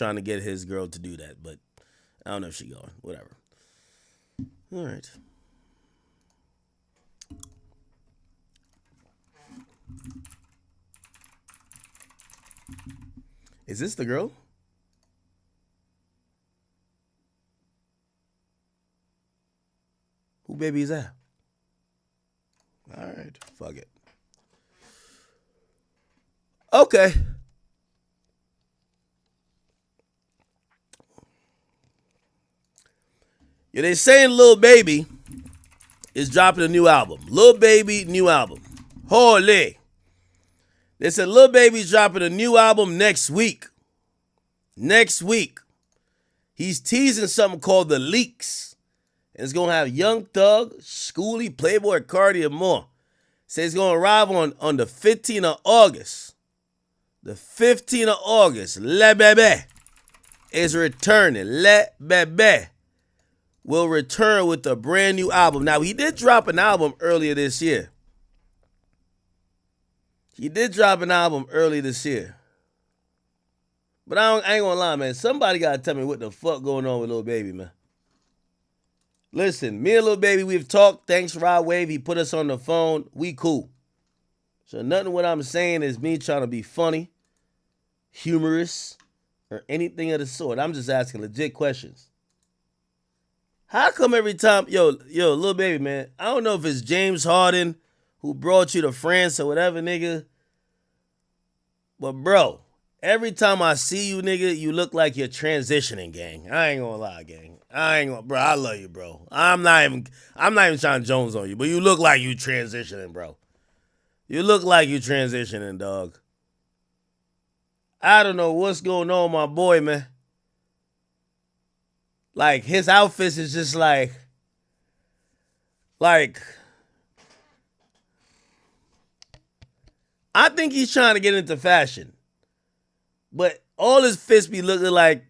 trying to get his girl to do that, but I don't know if she going. Whatever. All right. Is this the girl? Who baby is that? All right. Fuck it. Okay. Yeah, they saying Lil Baby is dropping a new album. Lil Baby, new album. Holy. They said Lil Baby's dropping a new album next week. Next week. He's teasing something called The Leaks. And it's going to have Young Thug, Schoolie, Playboy Cardi, and more. Says it's going to arrive on the 15th of August. The 15th of August. Le Bebe is returning. Le Bebe will return with a brand new album. Now, he did drop an album earlier this year. But I ain't gonna lie, man. Somebody gotta tell me what the fuck going on with Lil Baby, man. Listen, me and Lil Baby, we've talked. Thanks, Rod Wave. He put us on the phone. We cool. So nothing what I'm saying is me trying to be funny, humorous, or anything of the sort. I'm just asking legit questions. How come every time, Lil Baby, man, I don't know if it's James Harden who brought you to France or whatever, nigga. But, bro, every time I see you, nigga, you look like you're transitioning, gang. I ain't gonna lie, gang. Bro, I love you, bro. I'm not even trying to Jones on you, but you look like you transitioning, bro. You look like you transitioning, dog. I don't know what's going on, my boy, man. Like, his outfits is just like, I think he's trying to get into fashion. But all his fists be looking like,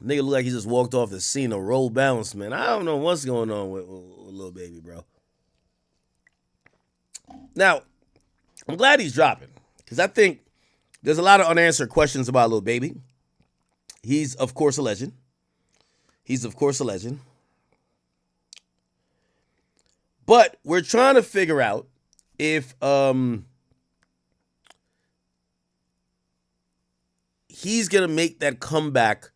nigga look like he just walked off the scene of Roll Bounce, man. I don't know what's going on with Lil Baby, bro. Now, I'm glad he's dropping. Because I think there's a lot of unanswered questions about Lil Baby. He's, of course, a legend. But we're trying to figure out if he's going to make that comeback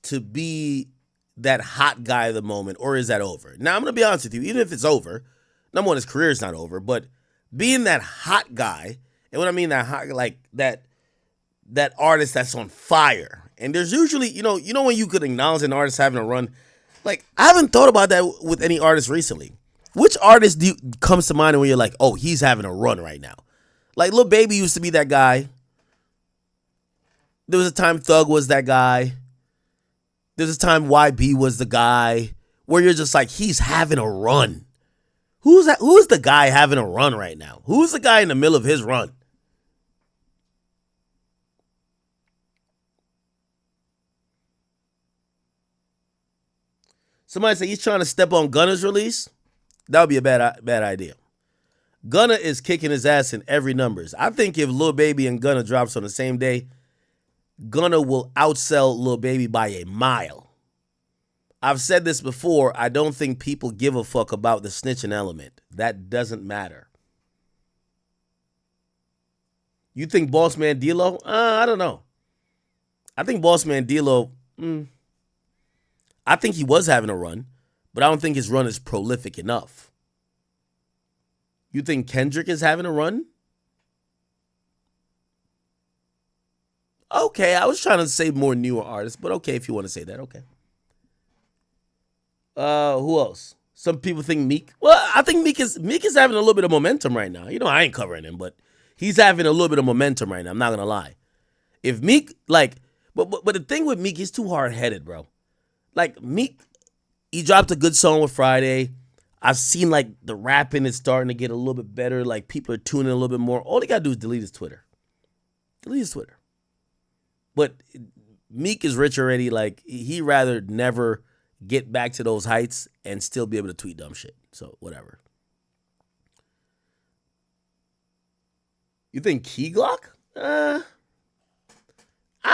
to be that hot guy of the moment, or is that over? Now, I'm going to be honest with you. Even if it's over, number one, his career is not over, but being that hot guy, and when I mean that hot, like that artist that's on fire, and there's usually, you know when you could acknowledge an artist having a run, like, I haven't thought about that with any artist recently. Which artist comes to mind when you're like, oh, he's having a run right now? Like, Lil Baby used to be that guy. There was a time Thug was that guy. There's a time YB was the guy, where you're just like, he's having a run. Who's the guy having a run right now? Who's the guy in the middle of his run? Somebody say he's trying to step on Gunna's release. That would be a bad idea. Gunna is kicking his ass in every numbers. I think if Lil Baby and Gunna drops on the same day, Gunna will outsell Lil Baby by a mile. I've said this before. I don't think people give a fuck about the snitching element. That doesn't matter. You think Boss Man D-Lo? I don't know. I think Boss Man D-Lo, I think he was having a run, but I don't think his run is prolific enough. You think Kendrick is having a run? Okay, I was trying to say more newer artists, but okay, if you want to say that, okay. Who else? Some people think Meek. Well, I think Meek is having a little bit of momentum right now. You know, I ain't covering him, but he's having a little bit of momentum right now. I'm not gonna lie. If Meek, like, but the thing with Meek, he's too hard headed, bro. Like, Meek, he dropped a good song with Friday. I've seen, like, the rapping is starting to get a little bit better. Like, people are tuning in a little bit more. All he got to do is delete his Twitter. But Meek is rich already. Like, he rather never get back to those heights and still be able to tweet dumb shit. So, whatever. You think Key Glock? I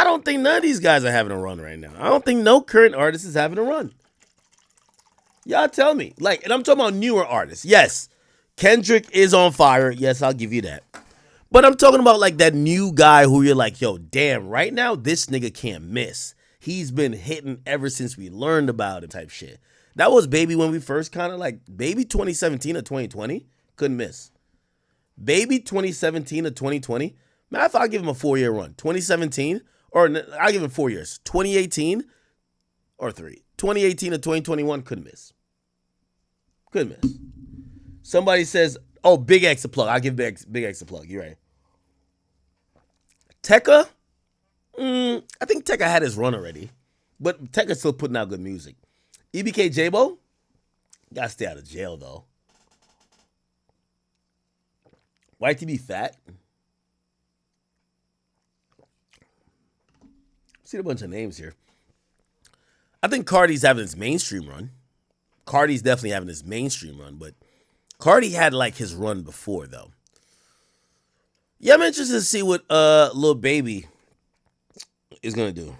don't think none of these guys are having a run right now. I don't think no current artist is having a run. Y'all tell me. Like, and I'm talking about newer artists. Yes, Kendrick is on fire. Yes, I'll give you that. But I'm talking about like that new guy who you're like, yo, damn, right now this nigga can't miss. He's been hitting ever since we learned about him type shit. That was Baby when we first kind of like, Baby 2017 or 2020, couldn't miss. Baby 2017 or 2020, matter of fact, I'll give him a 4-year run. 2017, or I'll give him 4 years. 2018 or 3. 2018 or 2021, couldn't miss. Couldn't miss. Somebody says, oh, Big X a plug. I'll give Big X a plug. You're right. Tekka, I think Tekka had his run already, but Tekka's still putting out good music. EBK J-Bo, gotta stay out of jail though. YTB Fat, see a bunch of names here. I think Cardi's having his mainstream run. Cardi's definitely having his mainstream run, but Cardi had like his run before though. Yeah, I'm interested to see what Lil Baby is gonna do.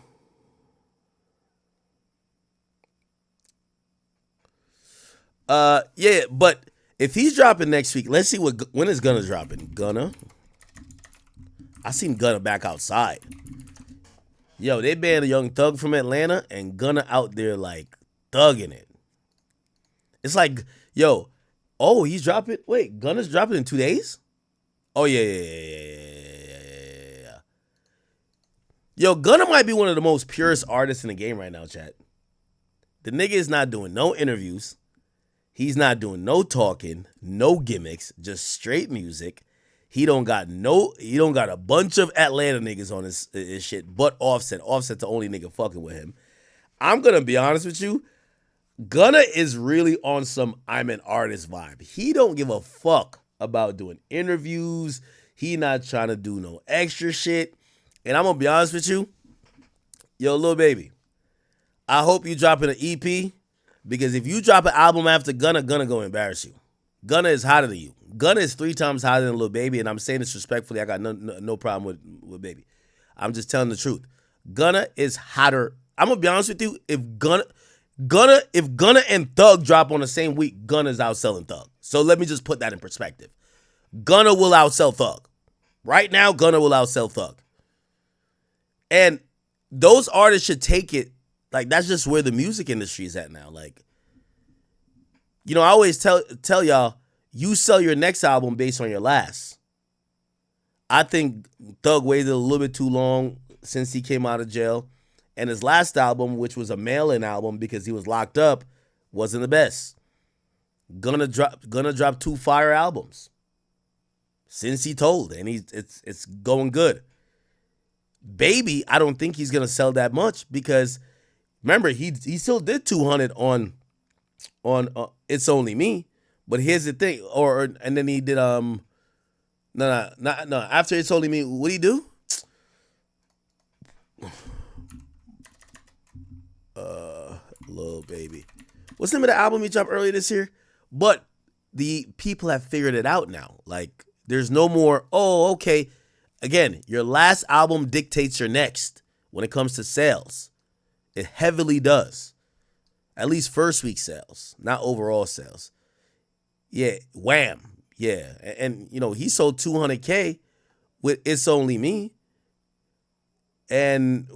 Yeah, but if he's dropping next week, let's see when is Gunna dropping. Gunna, I seen Gunna back outside. Yo, they banned a Young Thug from Atlanta, and Gunna out there like thugging it. It's like, yo, oh, he's dropping. Wait, Gunna's dropping in 2 days. Oh yeah. Yo, Gunna might be one of the most purest artists in the game right now, chat. The nigga is not doing no interviews. He's not doing no talking, no gimmicks, just straight music. He don't got a bunch of Atlanta niggas on his shit, but Offset. Offset's the only nigga fucking with him. I'm gonna be honest with you. Gunna is really on some I'm an artist vibe. He don't give a fuck about doing interviews. He not trying to do no extra shit. And I'm gonna be honest with you. Yo, Lil Baby, I hope you dropping an EP, because if you drop an album after Gunna, Gunna gonna embarrass you. Gunna is hotter than you. Gunna is 3 times hotter than Lil Baby, and I'm saying this respectfully. I got no problem with Baby. I'm just telling the truth. Gunna is hotter. I'm gonna be honest with you. If Gunna and Thug drop on the same week, Gunna's outselling Thug. So let me just put that in perspective. Gunna will outsell Thug. Right now, Gunna will outsell Thug. And those artists should take it. Like, that's just where the music industry is at now. Like, you know, I always tell y'all, you sell your next album based on your last. I think Thug waited a little bit too long since he came out of jail. And his last album, which was a mail-in album because he was locked up, wasn't the best. Gonna drop 2 fire albums since he told, and it's going good. Baby, I don't think he's gonna sell that much because remember he still did 200 on It's Only Me, but here's the thing, and then he did no after It's Only Me, what'd he do? Lil Baby. What's the name of the album he dropped earlier this year? But the people have figured it out now. Like, there's no more, oh, okay. Again, your last album dictates your next when it comes to sales. It heavily does. At least first week sales, not overall sales. Yeah, Wham. Yeah. And you know, he sold 200K with It's Only Me. And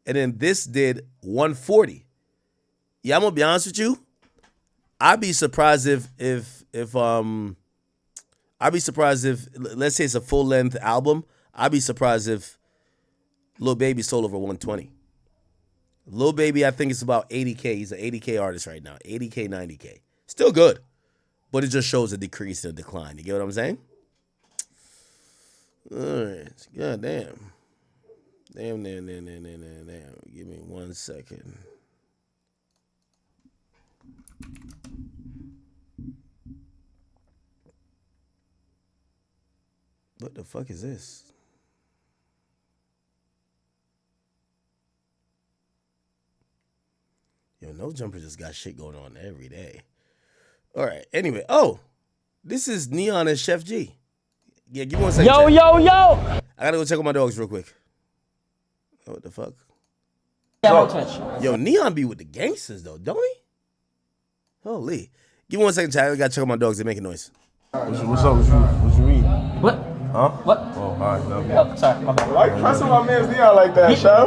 then this did 140. Yeah, I'm gonna be honest with you. I'd be surprised if let's say it's a full length album. I'd be surprised if Lil Baby sold over 120. Lil Baby, I think it's about 80K. He's an 80K artist right now. 80K, 90K. Still good, but it just shows a decrease and a decline. You get what I'm saying? All right. God damn. Damn. Give me 1 second. What the fuck is this? Yo, No Jumper just got shit going on every day. All right. Anyway, this is Neon and Chef G. Yeah, give me 1 second. Yo. I gotta go check on my dogs real quick. Oh, what the fuck? Yeah, I'm on Twitch. Yo, Neon be with the gangsters though, don't he? Holy. Give me 1 second, chat. I gotta check on my dogs. They're making noise. What's up with you? What you mean? What? Huh? What? Oh, all right. No, Oh, sorry, my bad. Why you pressing my man's Neon like that, Shaw?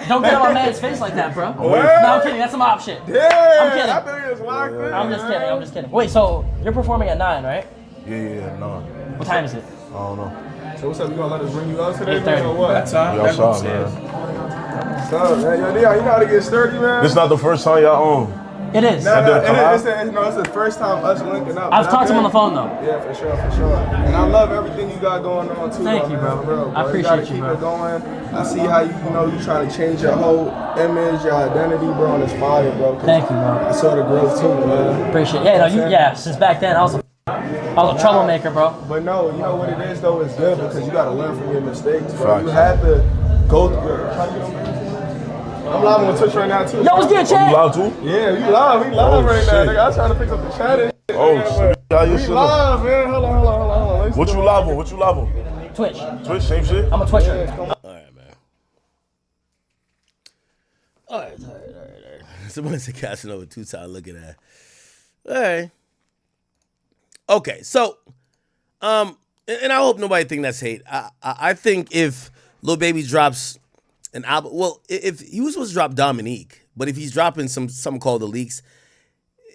Don't get on my man's face like that, bro. What? No, I'm kidding. That's some op shit. Yeah, I'm kidding. I think it's locked in. I'm just kidding. Wait, so you're performing at 9, right? Yeah, no. What time is it? I don't know. So what's up? You gonna let us bring you out today, 8:30. man, or what? That's all. Y'all saw, man. What's up, man? Yo, Neon, you know how to get sturdy, man? This not the first time y'all on. It is. No, did it come out? it's the first time us linking up. I've talked to him on the phone though. Yeah, for sure. And I love everything you got going on too. Thank though, you, man, bro. for real, I appreciate gotta you, keep bro. it going. I see how you trying to change your whole image, your identity, bro, and it's fire, bro. Thank you, bro. I saw the growth too, man. Appreciate it. Yeah, no, since back then I was a troublemaker, bro. But no, you know what it is though, it's good because you gotta learn from your mistakes, bro. Facts. You had to go through. I'm live on Twitch right now too. Yo, what's good, You chat? loud too? Yeah, we live right now, shit. nigga. I'm trying to fix up the chat and shit, Oh, man, shit. but How you we shit live, man. Hold on. Let's What do you it. live on? What you live on? Twitch. Twitch, same shit? I'm a Twitcher. All right, man. All right. Somebody's casting over 2 times looking at. All right. Okay, so, and I hope nobody think that's hate. I think if Lil Baby drops an album, well, if he was supposed to drop Dominique, but if he's dropping something called The Leaks,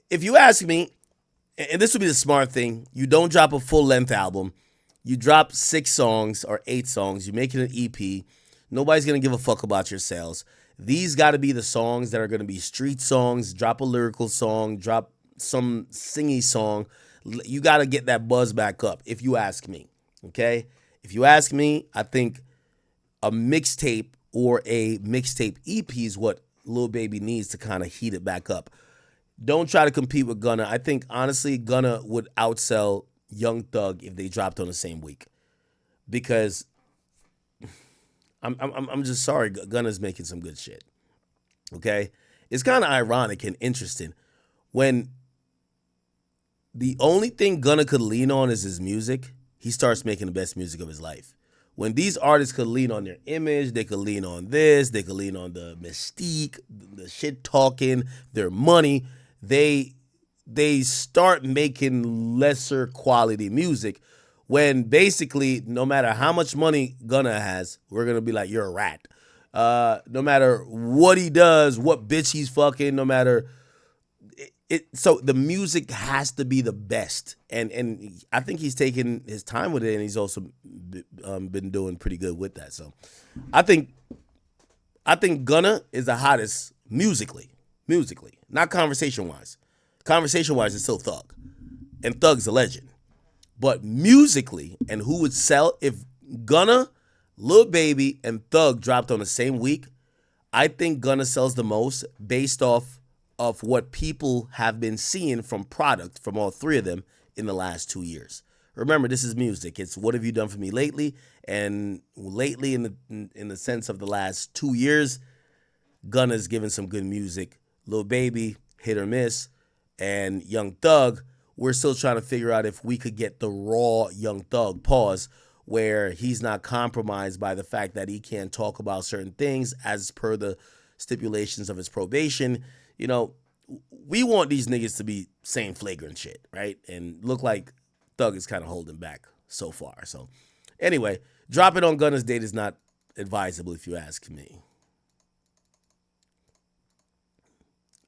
if you ask me, and this would be the smart thing, you don't drop a full-length album. You drop 6 songs or 8 songs. You make it an EP. Nobody's going to give a fuck about your sales. These got to be the songs that are going to be street songs. Drop a lyrical song. Drop some singy song. You got to get that buzz back up, if you ask me, okay? If you ask me, I think a mixtape or a mixtape EP is what Lil Baby needs to kind of heat it back up. Don't try to compete with Gunna. I think, honestly, Gunna would outsell Young Thug if they dropped on the same week. Because I'm just sorry, Gunna's making some good shit, okay? It's kind of ironic and interesting when the only thing Gunna could lean on is his music. He starts making the best music of his life. When these artists could lean on their image, they could lean on this, they could lean on the mystique, the shit talking, their money, they start making lesser quality music when basically no matter how much money Gunna has, we're going to be like, you're a rat. No matter what he does, what bitch he's fucking, no matter... So the music has to be the best, and I think he's taken his time with it, and he's also been doing pretty good with that. So I think Gunna is the hottest musically, not conversation wise. Conversation wise, it's still Thug, and Thug's a legend. But musically, and who would sell if Gunna, Lil Baby, and Thug dropped on the same week? I think Gunna sells the most based off of what people have been seeing from product from all 3 of them in the last 2 years. Remember, this is music. It's what have you done for me lately? And lately, in the sense of the last 2 years, Gunna's given some good music. Lil Baby, hit or miss, and Young Thug, we're still trying to figure out if we could get the raw Young Thug pause where he's not compromised by the fact that he can't talk about certain things as per the stipulations of his probation. You know, we want these niggas to be saying flagrant shit, right? And look like Thug is kind of holding back so far. So anyway, drop it on Gunna's date is not advisable if you ask me.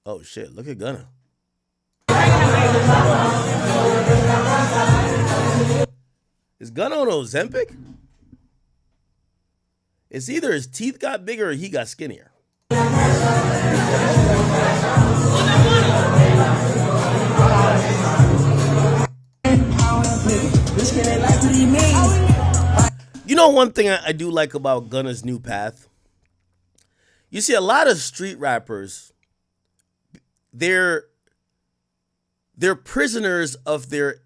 Oh shit, look at Gunna. Is Gunna on Ozempic? It's either his teeth got bigger or he got skinnier. You know one thing I do like about Gunna's new path? You see a lot of street rappers, they're prisoners of their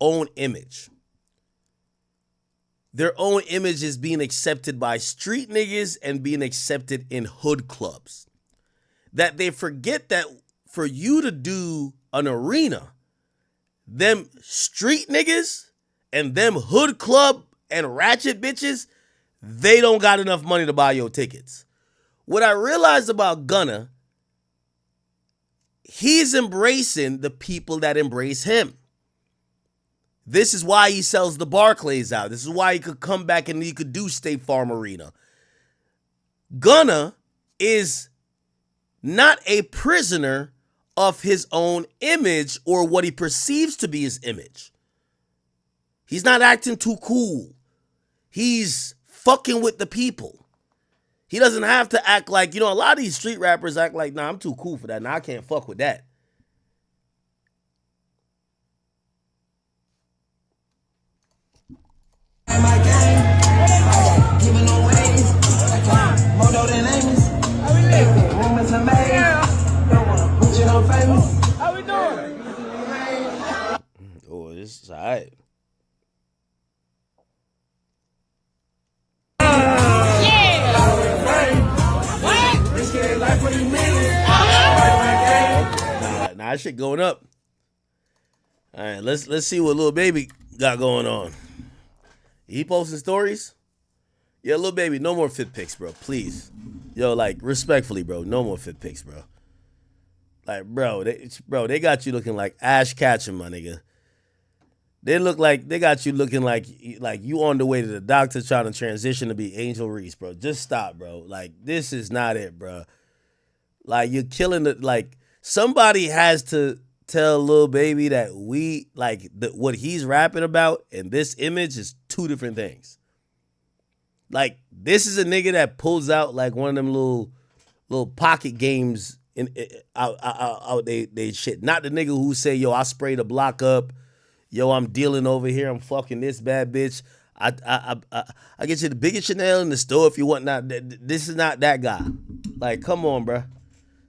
own image. Their own image is being accepted by street niggas and being accepted in hood clubs. That they forget that for you to do an arena, them street niggas And them hood club and ratchet bitches, they don't got enough money to buy your tickets. What I realized about Gunna, he's embracing the people that embrace him. This is why he sells the Barclays out. This is why he could come back and he could do State Farm Arena. Gunna is not a prisoner of his own image or what he perceives to be his image. He's not acting too cool. He's fucking with the people. He doesn't have to act like, a lot of these street rappers act like, nah, I'm too cool for that. Nah, I can't fuck with that. How we doing? Oh, this is all right. Nah, that shit going up. All right, let's see what Lil Baby got going on. He posting stories? Yeah, Lil Baby, no more fit pics, bro. Please. Yo, like, respectfully, bro, no more fit pics, bro. Like, bro, they got you looking like Ash Ketchum, my nigga. They got you looking like you on the way to the doctor trying to transition to be Angel Reese, bro. Just stop, bro. Like, this is not it, bro. Like, you're killing it. Like, somebody has to tell Lil Baby that what he's rapping about and this image is two different things. Like, this is a nigga that pulls out like one of them little pocket games out they shit. Not the nigga who say, yo, I sprayed the block up. Yo, I'm dealing over here. I'm fucking this bad bitch. I get you the biggest Chanel in the store if you want. Not this is not that guy. Like, come on, bruh.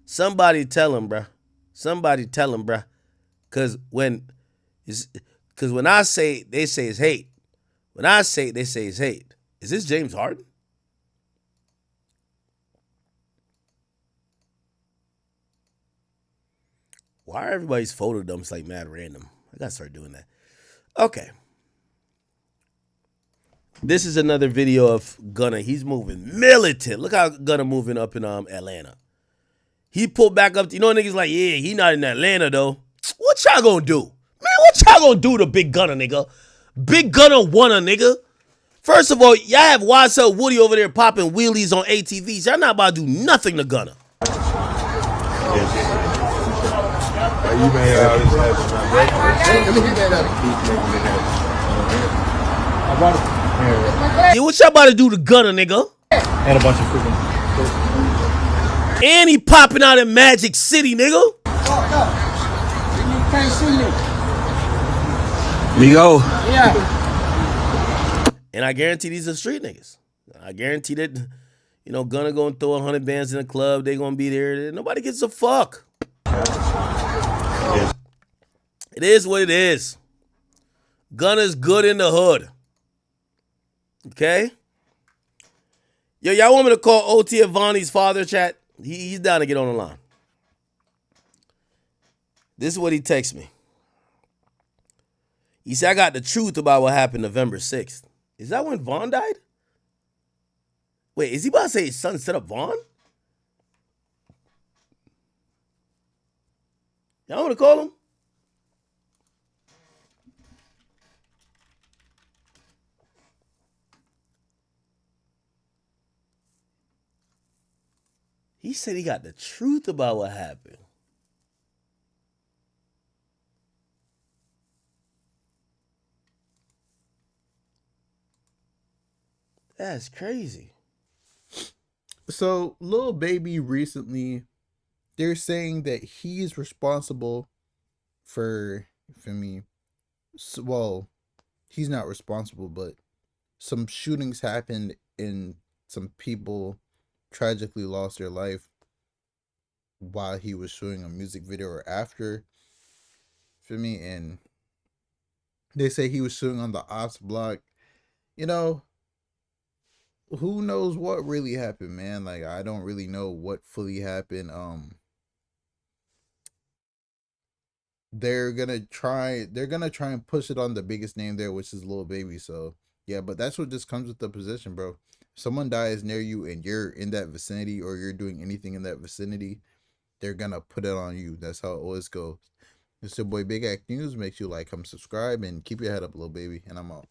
Somebody tell him, bruh. Somebody tell him, bruh. Cause when I say, they say it's hate. When I say, they say it's hate. Is this James Harden? Why are everybody's photo dumps like mad random? I gotta start doing that. Okay. This is another video of Gunna. He's moving militant. Look how Gunna moving up in Atlanta. He pulled back up. Niggas like, yeah, he not in Atlanta though. What y'all gonna do? Man, what y'all gonna do to Big Gunna, nigga? Big Gunna won a nigga. First of all, y'all have YSL Woody over there popping wheelies on ATVs. Y'all not about to do nothing to Gunna. You may have Yeah, what y'all about to do to Gunna, nigga? And a bunch of freaking. And he popping out in Magic City, nigga. You can't see me. Migo. Yeah. And I guarantee these are street niggas. I guarantee that, Gunna gonna throw 100 bands in the club. They gonna be there. Nobody gives a fuck. It is what it is. Gunna's good in the hood. Okay? Yo, y'all want me to call OT Avani's father, chat? He's down to get on the line. This is what he texts me. He said, I got the truth about what happened November 6th. Is that when Vaughn died? Wait, is he about to say his son set up Vaughn? Y'all want to call him? He said he got the truth about what happened. That's crazy. So, Lil Baby recently, they're saying that he's responsible for me. Well, he's not responsible, but some shootings happened and some people tragically lost their life while he was shooting a music video or after, and they say he was shooting on the ops block. Who knows what really happened, man? Like, I don't really know what fully happened. they're gonna try and push it on the biggest name there, which is Lil Baby. So yeah, but that's what just comes with the position, bro. If someone dies near you and you're in that vicinity or you're doing anything in that vicinity, they're gonna put it on you. That's how it always goes. It's your boy Big Act News. Make sure you like, comment, subscribe, and keep your head up, Lil Baby. And I'm out.